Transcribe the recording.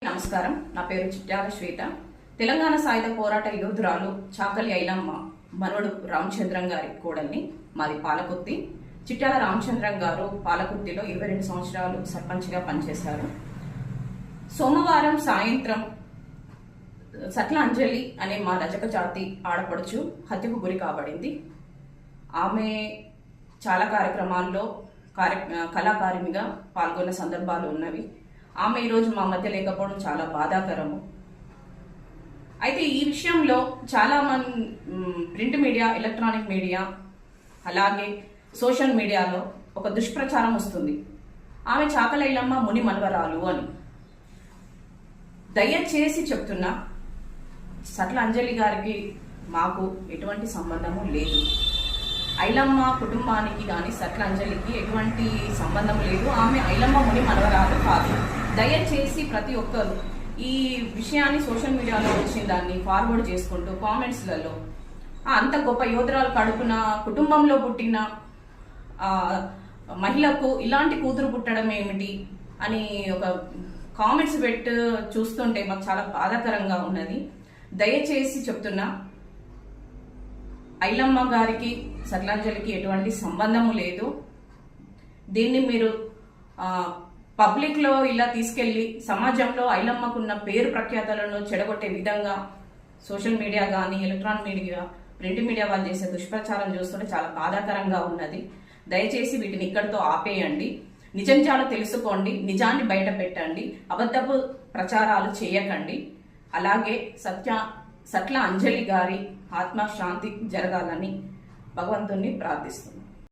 నమస్కారం. నా పేరు చిట్యాల శ్వేత. తెలంగాణ సాయుధ పోరాట యోధురాలు చాకలి ఐలమ్మ మనవడు రామచంద్రం గారి కోడల్ని. మాది పాలకుర్తి. చిట్యాల రామచంద్రం గారు పాలకుర్తిలో 22 సంవత్సరాలు సర్పంచ్గా పనిచేశారు. సోమవారం సాయంత్రం సట్ల అంజలి అనే మా రజక జాతి ఆడపడుచు హత్యకు గురి కాబడింది. ఆమె చాలా కార్యక్రమాల్లో కళాకారిణిగా పాల్గొన్న సందర్భాలు ఉన్నవి. ఆమె ఈరోజు మా మధ్య లేకపోవడం చాలా బాధాకరము. అయితే ఈ విషయంలో చాలా మంది ప్రింట్ మీడియా, ఎలక్ట్రానిక్ మీడియా, అలాగే సోషల్ మీడియాలో ఒక దుష్ప్రచారం వస్తుంది. ఆమె చాకలి ఐలమ్మ ముని మనవరాలు అని. దయచేసి చెప్తున్నా, సట్ల అంజలి గారికి మాకు ఎటువంటి సంబంధము లేదు. ఐలమ్మ కుటుంబానికి కానీ సట్ల అంజలికి ఎటువంటి సంబంధం లేదు. ఆమె ఐలమ్మ ముని మనవరాలు కాదు. దయచేసి ప్రతి ఒక్కరు ఈ విషయాన్ని సోషల్ మీడియాలో వచ్చిన దాన్ని ఫార్వర్డ్ చేసుకుంటూ కామెంట్స్లలో అంత గొప్ప యోధురాలు కడుపున కుటుంబంలో పుట్టిన మహిళకు ఇలాంటి కూతురు పుట్టడం ఏమిటి అని ఒక కామెంట్స్ పెట్టి చూస్తుంటే మాకు చాలా బాధాకరంగా ఉన్నది. దయచేసి చెప్తున్నా, ఐలమ్మ గారికి సట్లాంజలికి ఎటువంటి సంబంధము లేదు. దీన్ని మీరు పబ్లిక్లో ఇలా తీసుకెళ్లి సమాజంలో ఐలమ్మకున్న పేరు ప్రఖ్యాతలను చెడగొట్టే విధంగా సోషల్ మీడియా కానీ, ఎలక్ట్రానిక్ మీడియా, ప్రింట్ మీడియా వాళ్ళు చేసే దుష్ప్రచారం చూస్తుంటే చాలా బాధాకరంగా ఉన్నది. దయచేసి వీటిని ఇక్కడితో ఆపేయండి. నిజంజాలు తెలుసుకోండి, నిజాన్ని బయట పెట్టండి, అబద్ధపు ప్రచారాలు చేయకండి. అలాగే సట్ల అంజలి గారి ఆత్మశాంతి జరగాలని భగవంతుణ్ణి ప్రార్థిస్తున్నాను.